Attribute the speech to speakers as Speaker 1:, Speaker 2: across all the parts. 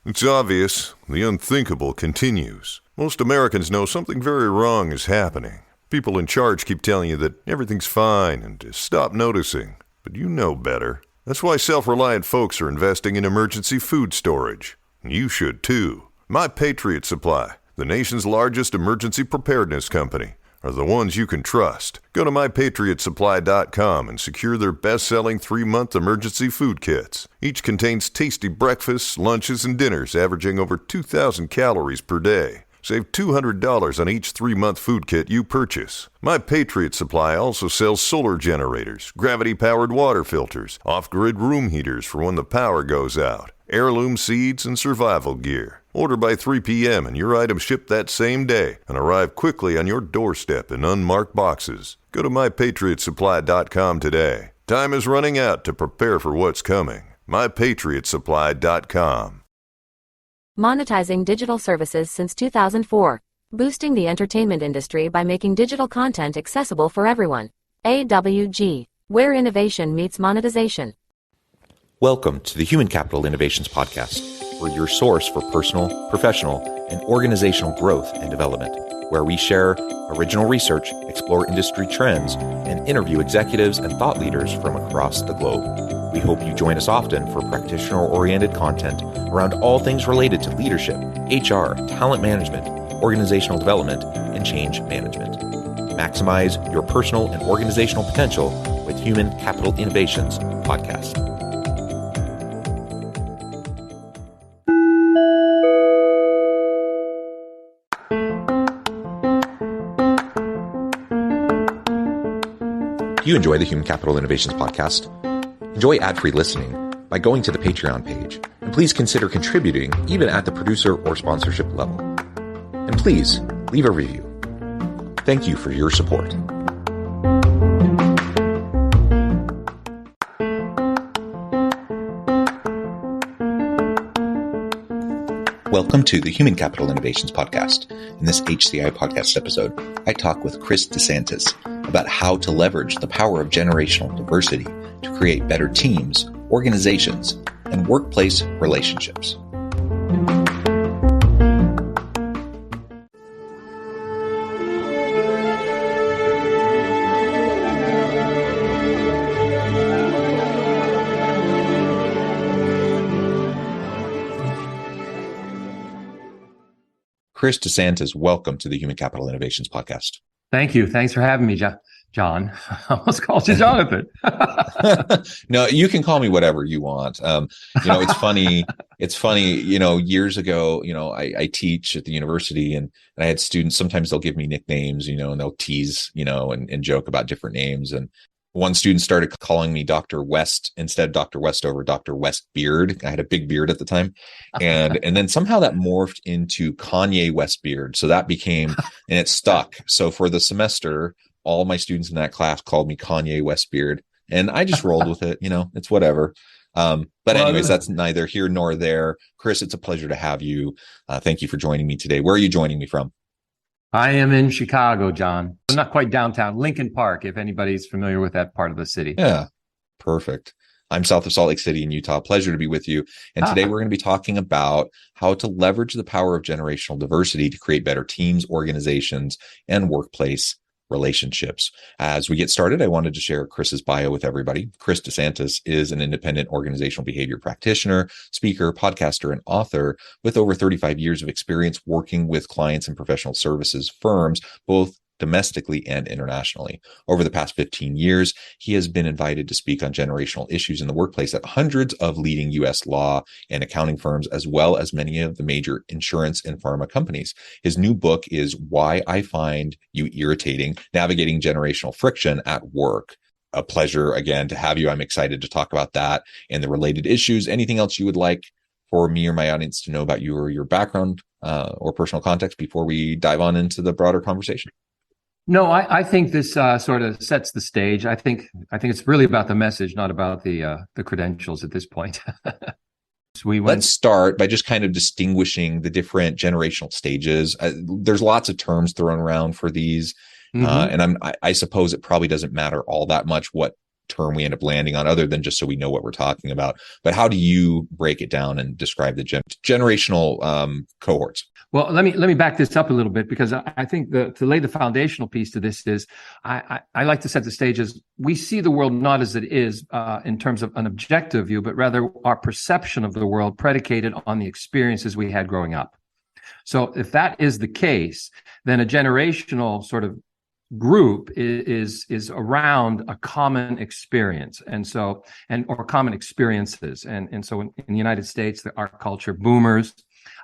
Speaker 1: It's obvious. The unthinkable continues. Most Americans know something very wrong is happening. People in charge keep telling you that everything's fine and to stop noticing. But you know better. That's why self-reliant folks are investing in emergency food storage. You should too. My Patriot Supply, the nation's largest emergency preparedness company, are the ones you can trust. Go to mypatriotsupply.com and secure their best-selling 3-month emergency food kits. Each contains tasty breakfasts, lunches, and dinners averaging over 2,000 calories per day. Save $200 on each 3-month food kit you purchase. My Patriot Supply also sells solar generators, gravity-powered water filters, off-grid room heaters for when the power goes out, heirloom seeds, and survival gear. Order by 3 p.m. and your items ship that same day and arrive quickly on your doorstep in unmarked boxes. Go to mypatriotsupply.com today. Time is running out to prepare for what's coming. mypatriotsupply.com.
Speaker 2: Monetizing digital services since 2004. Boosting the entertainment industry by making digital content accessible for everyone. AWG, where innovation meets monetization.
Speaker 3: Welcome to the Human Capital Innovations Podcast. We're your source for personal, professional, and organizational growth and development, where we share original research, explore industry trends, and interview executives and thought leaders from across the globe. We hope you join us often for practitioner-oriented content around all things related to leadership, HR, talent management, organizational development, and change management. Maximize your personal and organizational potential with Human Capital Innovations Podcast. If you enjoy the Human Capital Innovations Podcast, enjoy ad-free listening by going to the Patreon page, and please consider contributing even at the producer or sponsorship level. And please leave a review. Thank you for your support. Welcome to the Human Capital Innovations Podcast. In this HCI Podcast episode, I talk with Chris DeSantis about how to leverage the power of generational diversity to create better teams, organizations, and workplace relationships. Chris DeSantis, welcome to the Human Capital Innovations Podcast.
Speaker 4: Thank you. Thanks for having me, John. I almost called you Jonathan.
Speaker 3: No, you can call me whatever you want. It's funny. Years ago, I teach at the university and I had students, sometimes they'll give me nicknames, and they'll tease, and joke about different names. And one student started calling me Dr. West instead of Dr. Westover, Dr. West Beard. I had a big beard at the time. And then somehow that morphed into Kanye West Beard. So that became, and it stuck. So for the semester, all my students in that class called me Kanye West Beard. And I just rolled with it. It's whatever. But anyways, that's neither here nor there. Chris, it's a pleasure to have you. Thank you for joining me today. Where are you joining me from?
Speaker 4: I am in Chicago, John. I'm not quite downtown. Lincoln Park, if anybody's familiar with that part of the city.
Speaker 3: Yeah, perfect. I'm south of Salt Lake City in Utah. Pleasure to be with you. And today we're going to be talking about how to leverage the power of generational diversity to create better teams, organizations, and workplace relationships. As we get started, I wanted to share Chris's bio with everybody. Chris DeSantis is an independent organizational behavior practitioner, speaker, podcaster, and author with over 35 years of experience working with clients and professional services firms, both domestically and internationally. Over the past 15 years, he has been invited to speak on generational issues in the workplace at hundreds of leading U.S. law and accounting firms, as well as many of the major insurance and pharma companies. His new book is Why I Find You Irritating: Navigating Generational Friction at Work. A pleasure, again, to have you. I'm excited to talk about that and the related issues. Anything else you would like for me or my audience to know about you or your background or personal context before we dive on into the broader conversation?
Speaker 4: No, I think this sort of sets the stage. I think it's really about the message, not about the credentials at this point. Let's
Speaker 3: start by just kind of distinguishing the different generational stages. There's lots of terms thrown around for these, and I suppose it probably doesn't matter all that much what term we end up landing on other than just so we know what we're talking about. But how do you break it down and describe the generational cohorts?
Speaker 4: Well, let me back this up a little bit, because I think to lay the foundational piece to this is I like to set the stage as we see the world not as it is in terms of an objective view, but rather our perception of the world predicated on the experiences we had growing up. So if that is the case, then a generational sort of group is around a common experience, or common experiences, and so in the United States, our culture, boomers.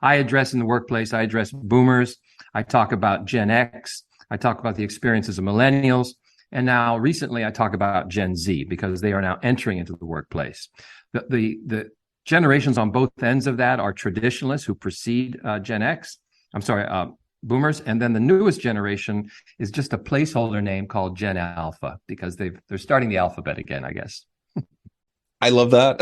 Speaker 4: I address in the workplace, I address boomers. I talk about Gen X. I talk about the experiences of millennials. And now recently I talk about Gen Z, because they are now entering into the workplace. The generations on both ends of that are traditionalists who precede boomers. And then the newest generation is just a placeholder name called Gen Alpha, because they're starting the alphabet again, I guess.
Speaker 3: I love that.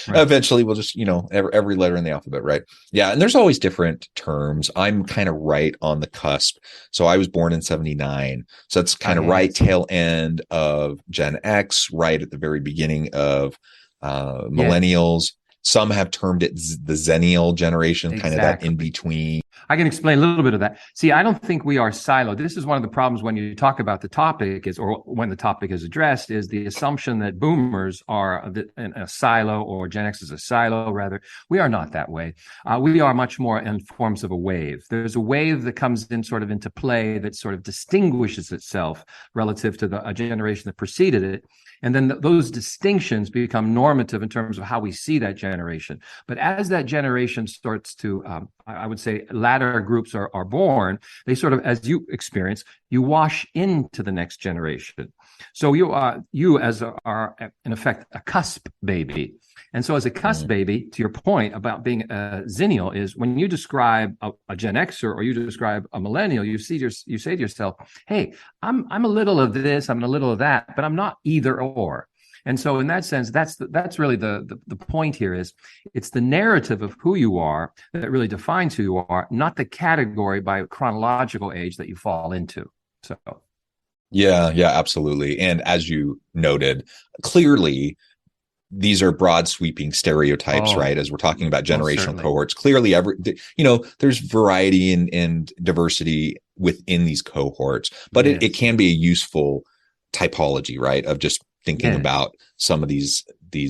Speaker 4: Right.
Speaker 3: Eventually we'll just, every letter in the alphabet, right? Yeah. And there's always different terms. I'm kind of right on the cusp. So I was born in 79. So that's kind of right tail end of Gen X, right at the very beginning of millennials. Some have termed it the Zennial generation, kind of that in between.
Speaker 4: I can explain a little bit of that. See, I don't think we are siloed. This is one of the problems when you talk about the topic or when the topic is addressed, is the assumption that boomers are in a silo, or Gen X is a silo, rather. We are not that way. We are much more in forms of a wave. There's a wave that comes in sort of into play that sort of distinguishes itself relative to a generation that preceded it. And then those distinctions become normative in terms of how we see that generation. But as that generation starts to, I would say, latter groups are born, they sort of, as you experience, you wash into the next generation. So you are in effect a cusp baby. And so as a cusp baby, to your point about being a zennial, is when you describe a Gen Xer or you describe a millennial, you say to yourself, hey, I'm a little of this, I'm a little of that, but I'm not either or. And so in that sense, that's really the point here, is it's the narrative of who you are that really defines who you are, not the category by chronological age that you fall into. So
Speaker 3: yeah, absolutely. And as you noted, clearly these are broad sweeping stereotypes, right? As we're talking about generational cohorts, clearly there's variety and diversity within these cohorts, but it can be a useful typology, right? Of just thinking about some of these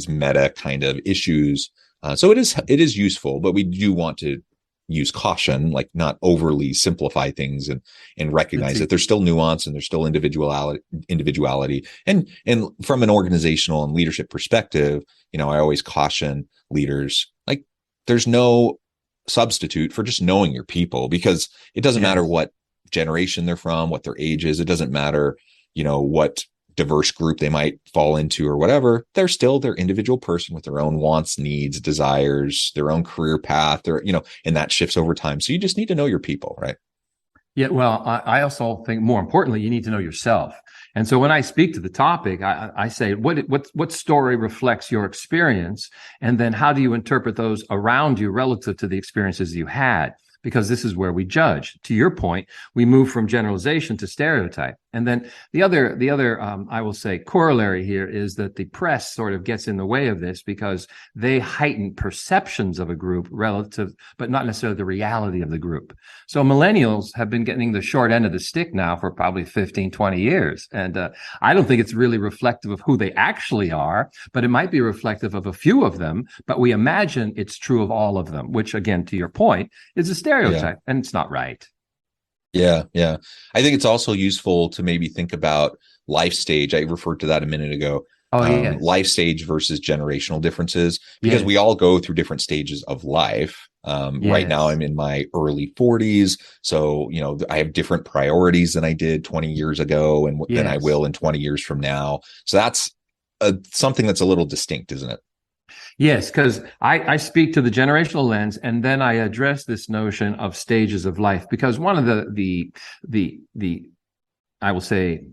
Speaker 3: meta kind of issues. So it is useful, but we do want to use caution, like not overly simplify things and recognize that there's still nuance and there's still individuality. And from an organizational and leadership perspective, I always caution leaders, like there's no substitute for just knowing your people, because it doesn't matter what generation they're from, what their age is. It doesn't matter, what diverse group they might fall into or whatever. They're still their individual person with their own wants, needs, desires, their own career path, and that shifts over time. So you just need to know your people, right?
Speaker 4: Yeah, well, I also think more importantly, you need to know yourself. And so when I speak to the topic, I say, what story reflects your experience? And then how do you interpret those around you relative to the experiences you had? Because this is where we judge. To your point, we move from generalization to stereotype. And then the other I will say corollary here is that the press sort of gets in the way of this, because they heighten perceptions of a group relative, but not necessarily the reality of the group. So millennials have been getting the short end of the stick now for probably 15, 20 years. And I don't think it's really reflective of who they actually are, but it might be reflective of a few of them. But we imagine it's true of all of them, which again, to your point, is a stereotype, and it's not right.
Speaker 3: Yeah. I think it's also useful to maybe think about life stage. I referred to that a minute ago. Life stage versus generational differences, because we all go through different stages of life. Right now I'm in my early 40s. So, I have different priorities than I did 20 years ago and than I will in 20 years from now. So that's something that's a little distinct, isn't it?
Speaker 4: Yes, because I speak to the generational lens, and then I address this notion of stages of life, because one of the I will say,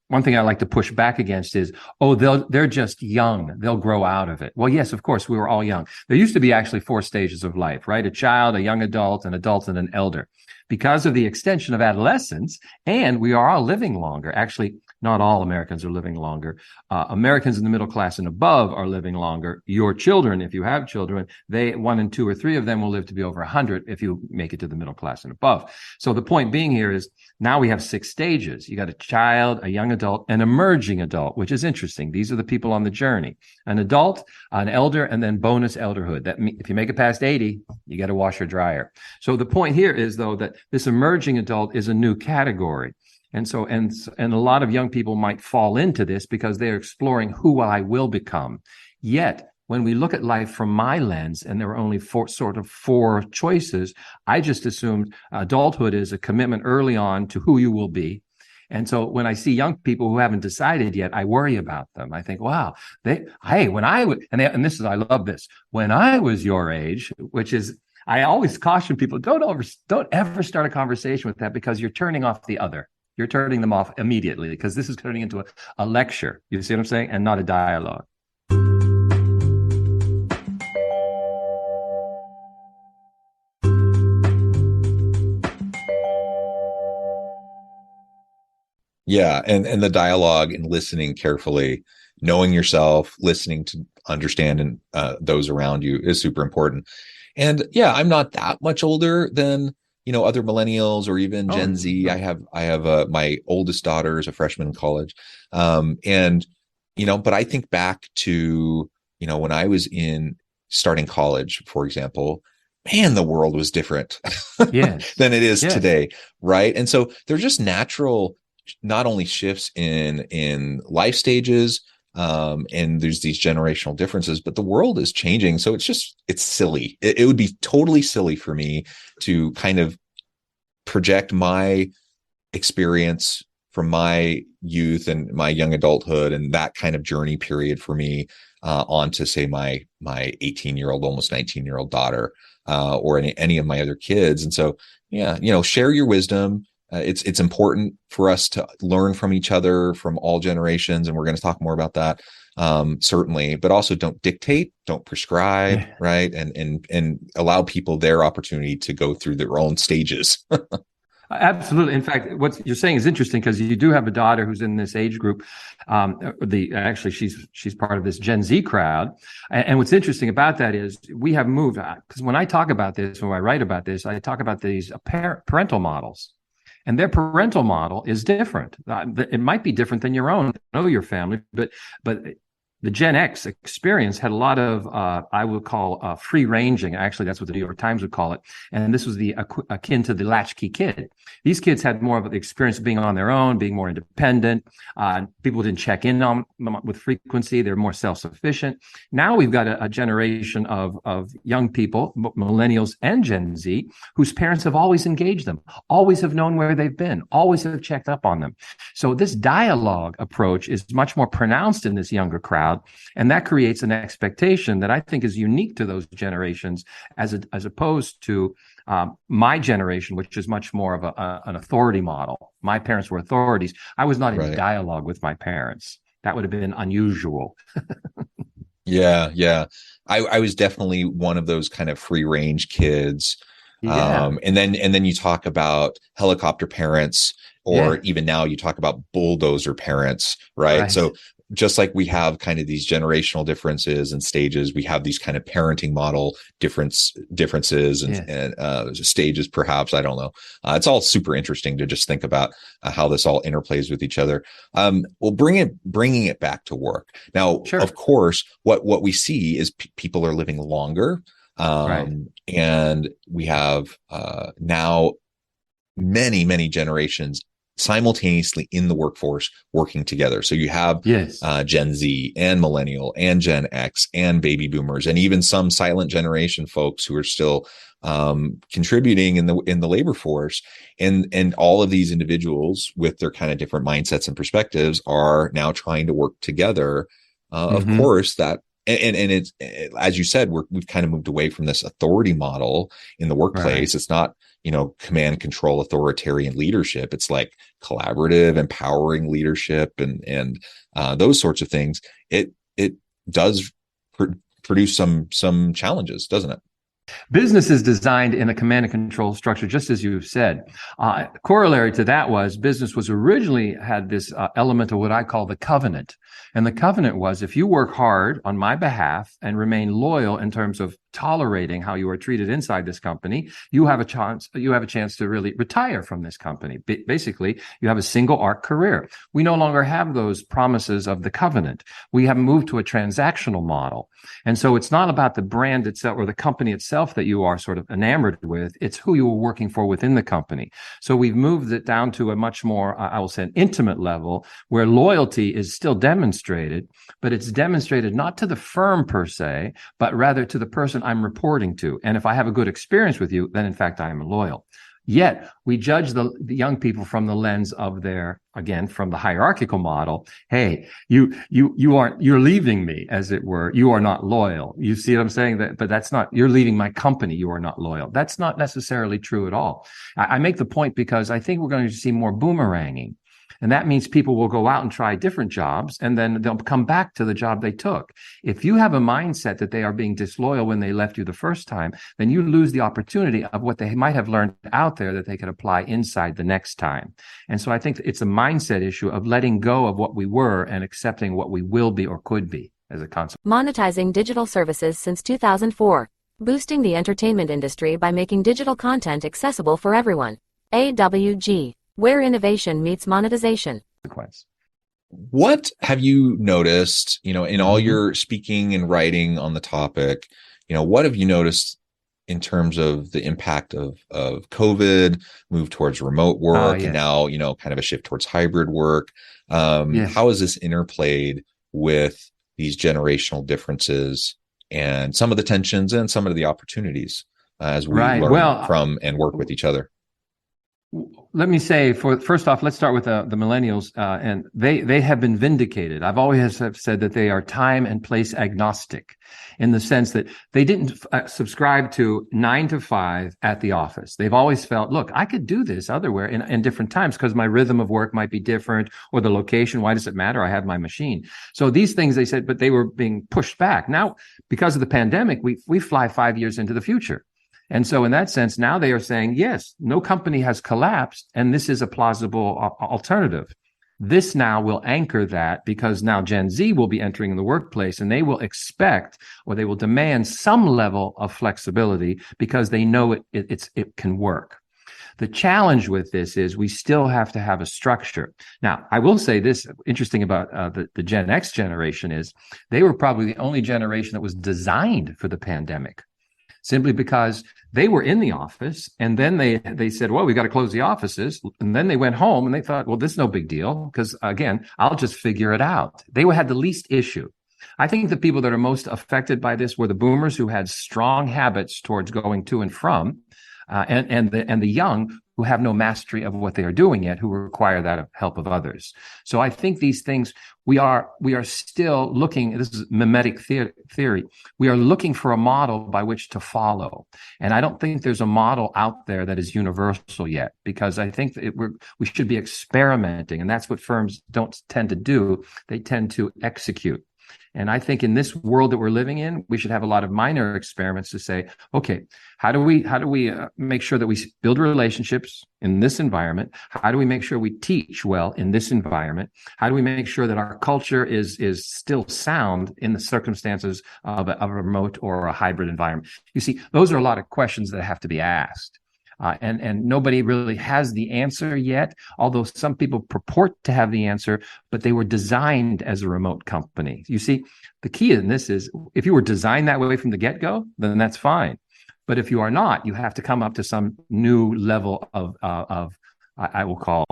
Speaker 4: one thing I like to push back against is, they're just young, they'll grow out of it. Well, yes, of course, we were all young. There used to be actually 4 stages of life, right? A child, a young adult, an adult, and an elder. Because of the extension of adolescence, and we are all living longer. Actually, Not all Americans are living longer. Americans in the middle class and above are living longer. Your children, if you have children, 1 and 2 or 3 of them will live to be over 100 if you make it to the middle class and above. So the point being here is now we have 6 stages. You got a child, a young adult, an emerging adult, which is interesting. These are the people on the journey. An adult, an elder, and then bonus elderhood. That if you make it past 80, you got to wash your dryer. So the point here is, though, that this emerging adult is a new category. And so, and a lot of young people might fall into this because they're exploring who I will become. Yet, when we look at life from my lens, and there are only 4 choices, I just assumed adulthood is a commitment early on to who you will be. And so when I see young people who haven't decided yet, I worry about them. I think, wow, I love this. When I was your age, which is, I always caution people, don't ever start a conversation with that, because you're turning off the other. You're turning them off immediately, because this is turning into a lecture. You see what I'm saying? And not a dialogue.
Speaker 3: Yeah. And the dialogue and listening carefully, knowing yourself, listening to understand and those around you is super important. And yeah, I'm not that much older than, other millennials or even Gen Z. I have my oldest daughter is a freshman in college. But I think back to, when I was starting college, for example, man, the world was different than it is today. Right. And so there's just natural, not only shifts in life stages, and there's these generational differences, but the world is changing. So it's silly. It would be totally silly for me to kind of project my experience from my youth and my young adulthood and that kind of journey period for me onto, say, my 18-year-old, almost 19-year-old daughter, or any of my other kids. And so, share your wisdom. It's important for us to learn from each other, from all generations, and we're going to talk more about that, certainly. But also, don't dictate, don't prescribe, right? And allow people their opportunity to go through their own stages.
Speaker 4: Absolutely. In fact, what you're saying is interesting, because you do have a daughter who's in this age group. She's part of this Gen Z crowd. And what's interesting about that is we have moved, because when I talk about this, when I write about this, I talk about these parental models. And their parental model is different. It might be different than your own. I know your family, but the Gen X experience had a lot of, I would call free ranging. Actually, that's what the New York Times would call it. And this was akin to the latchkey kid. These kids had more of the experience of being on their own, being more independent. People didn't check in on them with frequency. They're more self-sufficient. Now we've got a generation of young people, millennials and Gen Z, whose parents have always engaged them, always have known where they've been, always have checked up on them. So this dialogue approach is much more pronounced in this younger crowd. And that creates an expectation that I think is unique to those generations, as opposed to my generation, which is much more of an authority model. My parents were authorities. I was not in dialogue with my parents. That would have been unusual.
Speaker 3: Yeah. I was definitely one of those kind of free range kids. And then you talk about helicopter parents, or even now you talk about bulldozer parents, right? So just like we have kind of these generational differences and stages, we have these kind of parenting model differences and stages, perhaps. I don't know. It's all super interesting to just think about how this all interplays with each other. Well, bringing it back to work. Now, of course, what we see is people are living longer. And we have now many generations simultaneously in the workforce working together. So you have Gen Z and millennial and Gen X and baby boomers, and even some silent generation folks who are still contributing in the labor force. And all of these individuals with their kind of different mindsets and perspectives are now trying to work together. Of course, that and it's, as you said, we've kind of moved away from this authority model in the workplace. It's not, command, control, authoritarian leadership. It's like collaborative, empowering leadership and those sorts of things. It does produce some challenges, doesn't it?
Speaker 4: Business is designed in a command and control structure, just as you've said. Corollary to that was business was originally had this element of what I call the covenant. And the covenant was, if you work hard on my behalf and remain loyal in terms of tolerating how you are treated inside this company, you have a chance to really retire from this company. Basically, you have a single arc career. We no longer have those promises of the covenant. We have moved to a transactional model. And so it's not about the brand itself or the company itself that you are sort of enamored with. It's who you are working for within the company. So we've moved it down to a much more, I will say, an intimate level where loyalty is still demonstrated, but it's demonstrated not to the firm per se, but rather to the person I'm reporting to. And if I have a good experience with you, then in fact, I am loyal. Yet we judge the young people from the lens of from the hierarchical model. Hey, you're leaving me, as it were. You are not loyal. You see what I'm saying? But that's not, you're leaving my company. You are not loyal. That's not necessarily true at all. I make the point because I think we're going to see more boomeranging. And that means people will go out and try different jobs, and then they'll come back to the job they took. If you have a mindset that they are being disloyal when they left you the first time, then you lose the opportunity of what they might have learned out there that they could apply inside the next time. And so I think it's a mindset issue of letting go of what we were and accepting what we will be or could be as a concept.
Speaker 2: Monetizing digital services since 2004. Boosting the entertainment industry by making digital content accessible for everyone. AWG. Where innovation meets monetization.
Speaker 3: What have you noticed, in all your speaking and writing on the topic, what have you noticed in terms of the impact of COVID, move towards remote work, and now, kind of a shift towards hybrid work? How has this interplayed with these generational differences and some of the tensions and some of the opportunities as we learn from and work with each other?
Speaker 4: Let me say, first off, let's start with the millennials, and they have been vindicated. I've always have said that they are time and place agnostic, in the sense that they didn't subscribe to 9 to 5 at the office. They've always felt, look, I could do this otherwhere in different times because my rhythm of work might be different, or the location. Why does it matter? I have my machine. So these things they said, but they were being pushed back. Now, because of the pandemic, we fly 5 years into the future. And so in that sense, now they are saying, yes, no company has collapsed, and this is a plausible alternative. This now will anchor that, because now Gen Z will be entering the workplace, and they will expect, or they will demand, some level of flexibility because they know it can work. The challenge with this is we still have to have a structure. Now, I will say this interesting about the Gen X generation is they were probably the only generation that was designed for the pandemic. Simply because they were in the office, and then they said, well, we got to close the offices. And then they went home and they thought, well, this is no big deal, because again, I'll just figure it out. They had the least issue. I think the people that are most affected by this were the boomers, who had strong habits towards going to and from, and the young who have no mastery of what they are doing yet, who require that help of others. So I think these things, we are still looking, this is mimetic theory, we are looking for a model by which to follow. And I don't think there's a model out there that is universal yet, because I think that we should be experimenting, and that's what firms don't tend to do. They tend to execute. And I think in this world that we're living in, we should have a lot of minor experiments to say, okay, how do we make sure that we build relationships in this environment? How do we make sure we teach well in this environment? How do we make sure that our culture is still sound in the circumstances of a remote or a hybrid environment? You see, those are a lot of questions that have to be asked. And nobody really has the answer yet, although some people purport to have the answer, but they were designed as a remote company. You see, the key in this is, if you were designed that way from the get-go, then that's fine. But if you are not, you have to come up to some new level of I will call,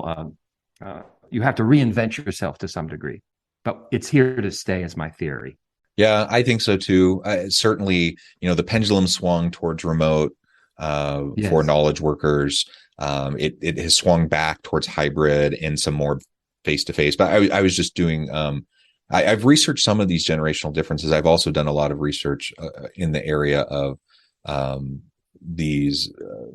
Speaker 4: you have to reinvent yourself to some degree. But it's here to stay, is my theory.
Speaker 3: Yeah, I think so too. Certainly, the pendulum swung towards remote. For knowledge workers, it has swung back towards hybrid and some more face-to-face. But I was just doing, I've researched some of these generational differences. I've also done a lot of research in the area of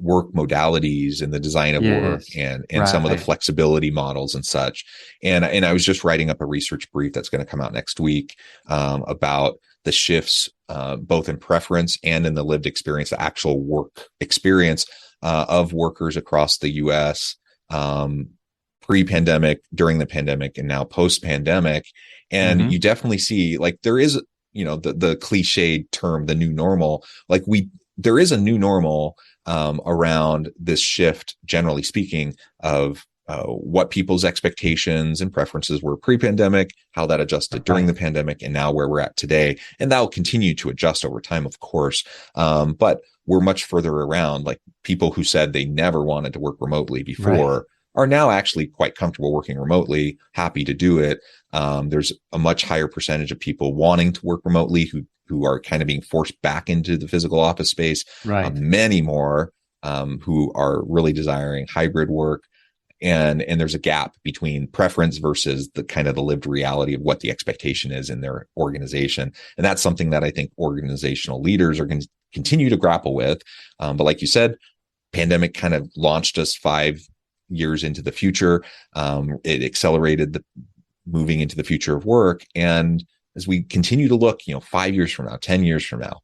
Speaker 3: work modalities and the design of work and some of the flexibility models and such. And I was just writing up a research brief that's going to come out next week about the shifts both in preference and in the lived experience, the actual work experience of workers across the U.S. Pre-pandemic, during the pandemic, and now post-pandemic. And you definitely see, like, there is, the cliched term, the new normal. Like, there is a new normal around this shift, generally speaking, of what people's expectations and preferences were pre-pandemic, how that adjusted during the pandemic, and now where we're at today. And that will continue to adjust over time, of course. But we're much further around. Like, people who said they never wanted to work remotely before are now actually quite comfortable working remotely, happy to do it. There's a much higher percentage of people wanting to work remotely who are kind of being forced back into the physical office space. Many more who are really desiring hybrid work. And there's a gap between preference versus the kind of the lived reality of what the expectation is in their organization. And that's something that I think organizational leaders are going to continue to grapple with. But like you said, pandemic kind of launched us 5 years into the future. It accelerated the moving into the future of work. And as we continue to look, 5 years from now, 10 years from now,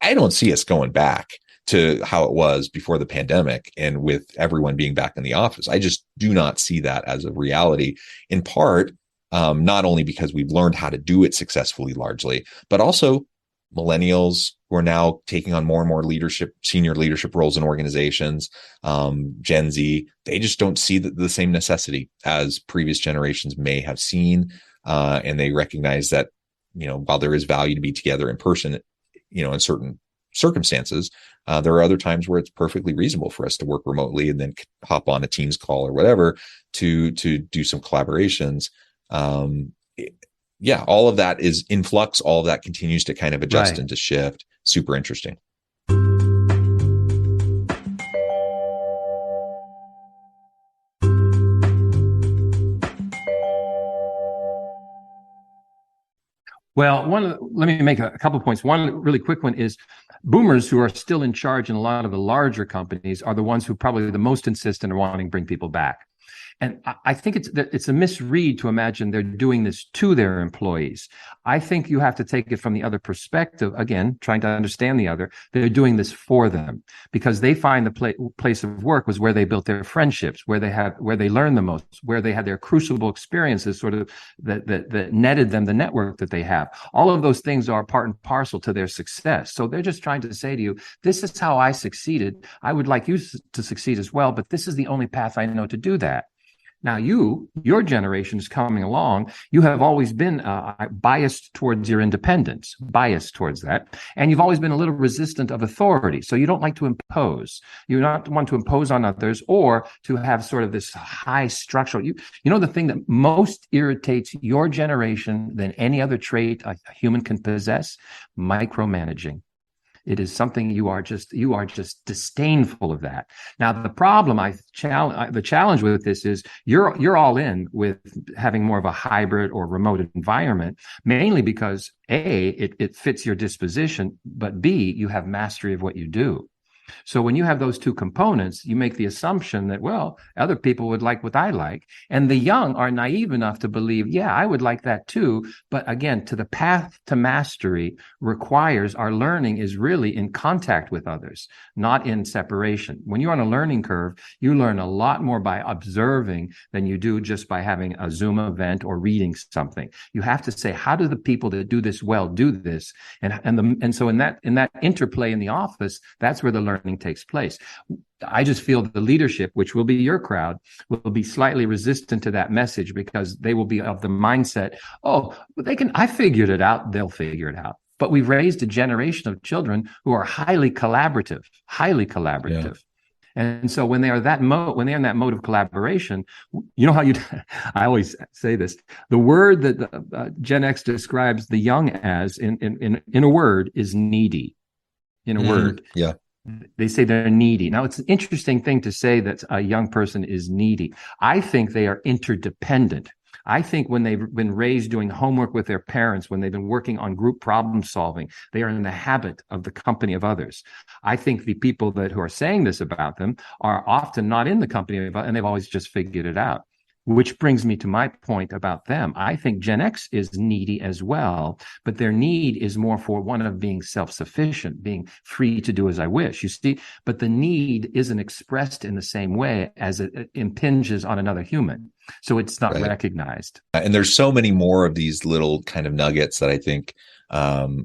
Speaker 3: I don't see us going back to how it was before the pandemic and with everyone being back in the office. I just do not see that as a reality, in part, not only because we've learned how to do it successfully largely, but also millennials who are now taking on more and more senior leadership roles in organizations, Gen Z, they just don't see the same necessity as previous generations may have seen. And they recognize that, while there is value to be together in person, in certain circumstances, there are other times where it's perfectly reasonable for us to work remotely and then hop on a Teams call or whatever to do some collaborations. All of that is in flux. All of that continues to kind of adjust and to shift. Super interesting.
Speaker 4: Well, let me make a couple of points. One really quick one is boomers who are still in charge in a lot of the larger companies are the ones who probably the most insistent on wanting to bring people back. And I think it's a misread to imagine they're doing this to their employees. I think you have to take it from the other perspective, again, trying to understand the other. They're doing this for them because they find the place of work was where they built their friendships, where they learned the most, where they had their crucible experiences, sort of that netted them the network that they have. All of those things are part and parcel to their success. So they're just trying to say to you, this is how I succeeded. I would like you to succeed as well, but this is the only path I know to do that. Now, your generation is coming along. You have always been biased towards your independence, biased towards that. And you've always been a little resistant of authority. So you don't like to impose. You don't want to impose on others or to have sort of this high structural. You know, the thing that most irritates your generation than any other trait a human can possess? Micromanaging. It is something you are just disdainful of that. Now, the problem the challenge with this is you're all in with having more of a hybrid or remote environment, mainly because A, it fits your disposition, but B, you have mastery of what you do. So when you have those two components, you make the assumption that, well, other people would like what I like. And the young are naive enough to believe, yeah, I would like that too. But again, the path to mastery requires our learning is really in contact with others, not in separation. When you're on a learning curve, you learn a lot more by observing than you do just by having a Zoom event or reading something. You have to say, how do the people that do this well do this? And so in that interplay in the office, that's where the learning takes place. I just feel the leadership, which will be your crowd, will be slightly resistant to that message because they will be of the mindset, I figured it out, they'll figure it out. But we've raised a generation of children who are highly collaborative. Yeah. And so when they're in that mode of collaboration, you know how I always say this, the word that Gen X describes the young as in a word is needy. In a word.
Speaker 3: Yeah.
Speaker 4: They say they're needy. Now, it's an interesting thing to say that a young person is needy. I think they are interdependent. I think when they've been raised doing homework with their parents, when they've been working on group problem solving, they are in the habit of the company of others. I think the people who are saying this about them are often not in the company of, and they've always just figured it out. Which brings me to my point about them. I think Gen X is needy as well, but their need is more for one of being self-sufficient, being free to do as I wish, you see, but the need isn't expressed in the same way as it impinges on another human. So it's not recognized.
Speaker 3: And there's so many more of these little kind of nuggets that I think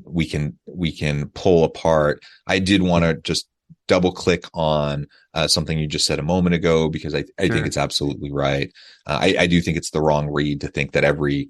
Speaker 3: we can pull apart. I did want to just double click on something you just said a moment ago, because I think it's absolutely right. I do think it's the wrong read to think that every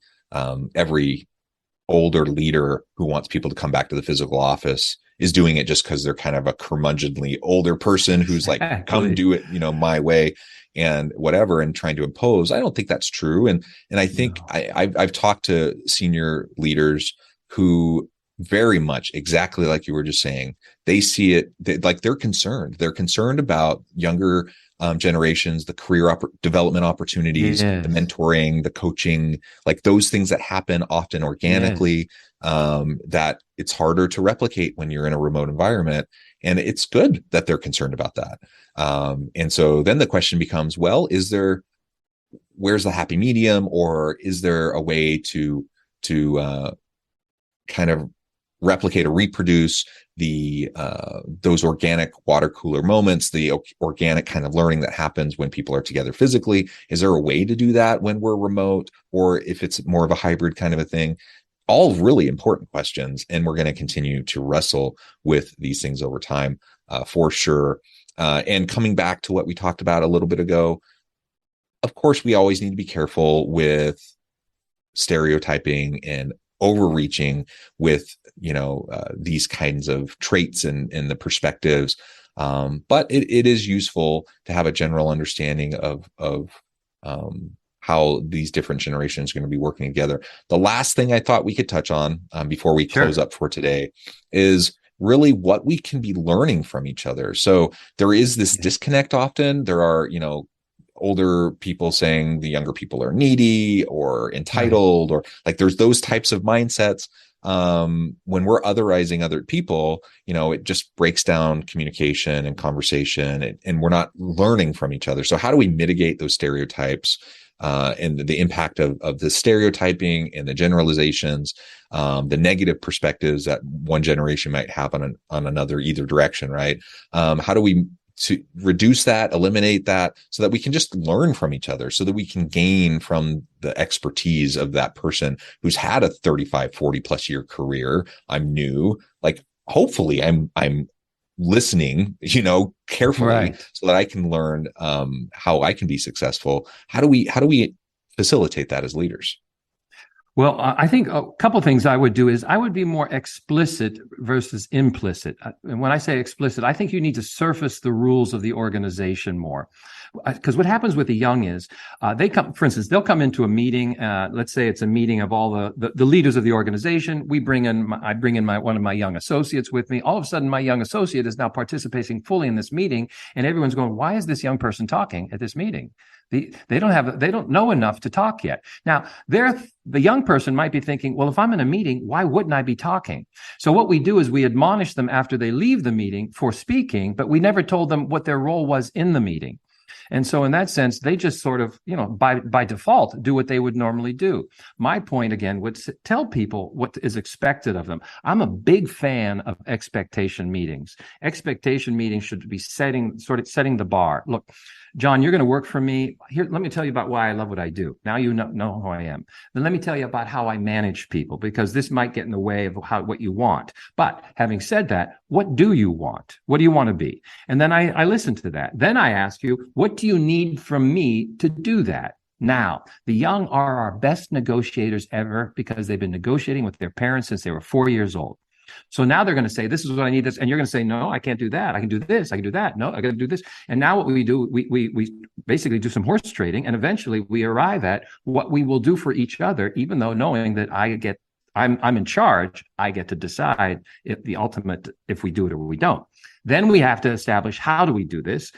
Speaker 3: older leader who wants people to come back to the physical office is doing it just because they're kind of a curmudgeonly older person who's like, come do it, my way and whatever, and trying to impose. I don't think that's true. And I think I've talked to senior leaders who very much exactly like you were just saying, they see it like they're concerned. They're concerned about younger generations, the career development opportunities, the mentoring, the coaching, like those things that happen often organically, that it's harder to replicate when you're in a remote environment. And it's good that they're concerned about that. And so then the question becomes, well, where's the happy medium, or is there a way to kind of replicate or reproduce those organic water cooler moments, the organic kind of learning that happens when people are together physically? Is there a way to do that when we're remote, or if it's more of a hybrid kind of a thing? All really important questions, and we're going to continue to wrestle with these things over time, for sure. And coming back to what we talked about a little bit ago, of course, we always need to be careful with stereotyping and overreaching with these kinds of traits and the perspectives, but it is useful to have a general understanding of how these different generations are going to be working together. The last thing I thought we could touch on before we close up for today is really what we can be learning from each other. So there is this disconnect often. There are older people saying the younger people are needy or entitled, or like there's those types of mindsets. When we're otherizing other people, it just breaks down communication and conversation, and we're not learning from each other. So how do we mitigate those stereotypes, and the impact of the stereotyping and the generalizations, the negative perspectives that one generation might have on another, either direction, right? How do we to reduce that, eliminate that, so that we can just learn from each other, so that we can gain from the expertise of that person who's had a 35, 40 plus year career. I'm new, like, hopefully I'm listening, carefully, so that I can learn, how I can be successful. How do we facilitate that as leaders?
Speaker 4: Well, I think a couple of things I would do is I would be more explicit versus implicit. And when I say explicit, I think you need to surface the rules of the organization more. Because what happens with the young is they come, for instance, they'll come into a meeting. Let's say it's a meeting of all the leaders of the organization. I bring in one of my young associates with me. All of a sudden, my young associate is now participating fully in this meeting, and everyone's going, "Why is this young person talking at this meeting?" They don't know enough to talk yet. Now, the young person might be thinking, well, if I'm in a meeting, why wouldn't I be talking? So what we do is we admonish them after they leave the meeting for speaking, but we never told them what their role was in the meeting. And so in that sense, they just sort of, by default, do what they would normally do. My point, again, would tell people what is expected of them. I'm a big fan of expectation meetings. Expectation meetings should be setting the bar. Look, John, you're going to work for me. Here, let me tell you about why I love what I do. Now you know who I am. Then let me tell you about how I manage people, because this might get in the way of what you want. But having said that, what do you want? What do you want to be? And then I listen to that. Then I ask you, what do you need from me to do that? Now, the young are our best negotiators ever, because they've been negotiating with their parents since they were 4 years old. So now they're going to say, this is what I need, this. And you're going to say, no, I can't do that. I can do this. I can do that. No, I got to do this. And now what we do, we basically do some horse trading. And eventually we arrive at what we will do for each other, even though knowing that I get I'm in charge. I get to decide if we do it or we don't. Then we have to establish, how do we do this?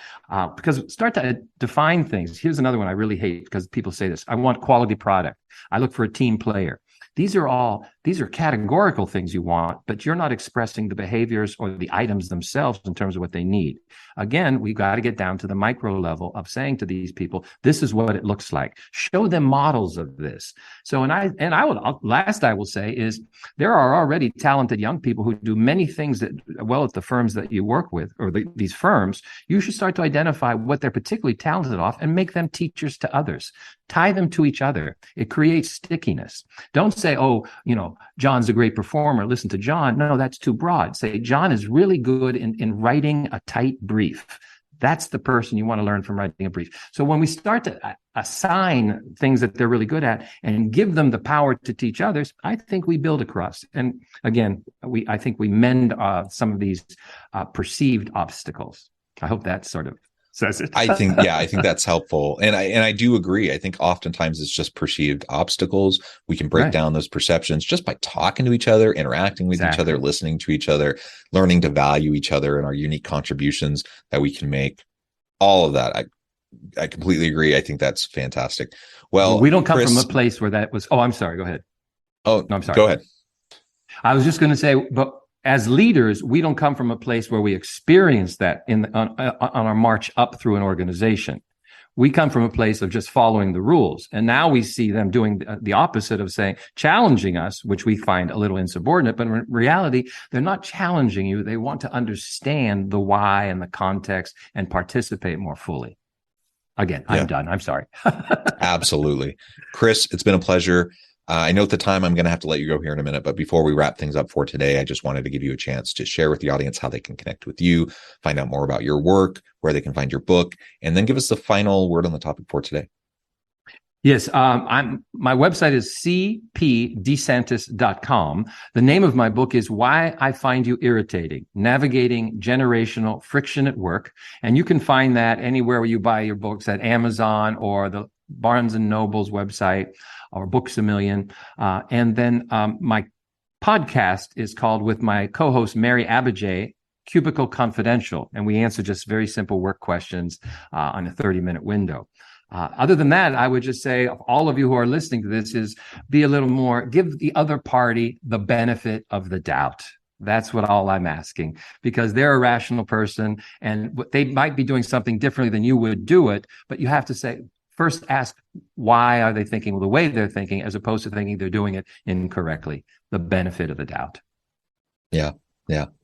Speaker 4: Because start to define things. Here's another one I really hate, because people say this: I want quality product. I look for a team player. These are categorical things you want, but you're not expressing the behaviors or the items themselves in terms of what they need. Again, we've got to get down to the micro level of saying to these people, this is what it looks like. Show them models of this. So, last I will say is, there are already talented young people who do many things that well at the firms that you work with, or these firms. You should start to identify what they're particularly talented off and make them teachers to others. Tie them to each other. It creates stickiness. Don't say, oh, John's a great performer, listen to John. No, that's too broad. Say, John is really good in writing a tight brief. That's the person you want to learn from, writing a brief. So when we start to assign things that they're really good at and give them the power to teach others, I think we build across. And again, I think we mend some of these perceived obstacles. I hope that sort of says it.
Speaker 3: I think that's helpful. And I do agree. I think oftentimes it's just perceived obstacles. We can break down those perceptions just by talking to each other, interacting with each other, listening to each other, learning to value each other and our unique contributions that we can make. All of that. I completely agree. I think that's fantastic. Well,
Speaker 4: we don't come from a place where that was, I'm sorry. Go ahead.
Speaker 3: Oh, no, I'm sorry. Go ahead.
Speaker 4: I was just going to say, but as leaders, we don't come from a place where we experience that on our march up through an organization. We come from a place of just following the rules. And now we see them doing the opposite of challenging us, which we find a little insubordinate. But in reality, they're not challenging you. They want to understand the why and the context and participate more fully. Again, I'm done. I'm sorry.
Speaker 3: Absolutely. Chris, it's been a pleasure. I know at the time I'm going to have to let you go here in a minute, but before we wrap things up for today, I just wanted to give you a chance to share with the audience how they can connect with you, find out more about your work, where they can find your book, and then give us the final word on the topic for today.
Speaker 4: Yes, my website is cpdesantis.com. The name of my book is Why I Find You Irritating: Navigating Generational Friction at Work. And you can find that anywhere where you buy your books, at Amazon or the Barnes and Noble's website, or Books A Million. And then my podcast is called, with my co-host Mary Abijay, Cubicle Confidential. And we answer just very simple work questions on a 30-minute window. Other than that, I would just say, all of you who are listening to this, is be a little more, give the other party the benefit of the doubt. That's what all I'm asking, because they're a rational person and they might be doing something differently than you would do it. But you have to say, first ask, why are they thinking the way they're thinking, as opposed to thinking they're doing it incorrectly. The benefit of the doubt.
Speaker 3: Yeah.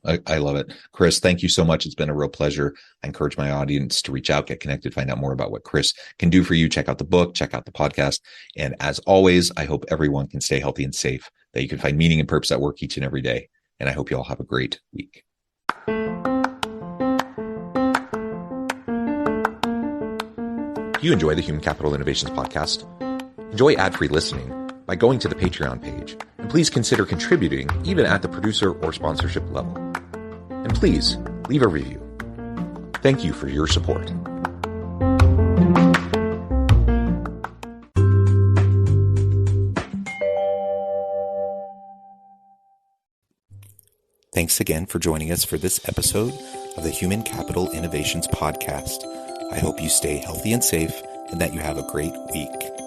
Speaker 3: I love it. Chris, thank you so much. It's been a real pleasure. I encourage my audience to reach out, get connected, find out more about what Chris can do for you. Check out the book, check out the podcast. And as always, I hope everyone can stay healthy and safe, that you can find meaning and purpose at work each and every day. And I hope you all have a great week. Do you enjoy the Human Capital Innovations podcast? Enjoy ad-free listening by going to the Patreon page, and please consider contributing even at the producer or sponsorship level. And please leave a review. Thank you for your support. Thanks again for joining us for this episode of the Human Capital Innovations podcast. I hope you stay healthy and safe, and that you have a great week.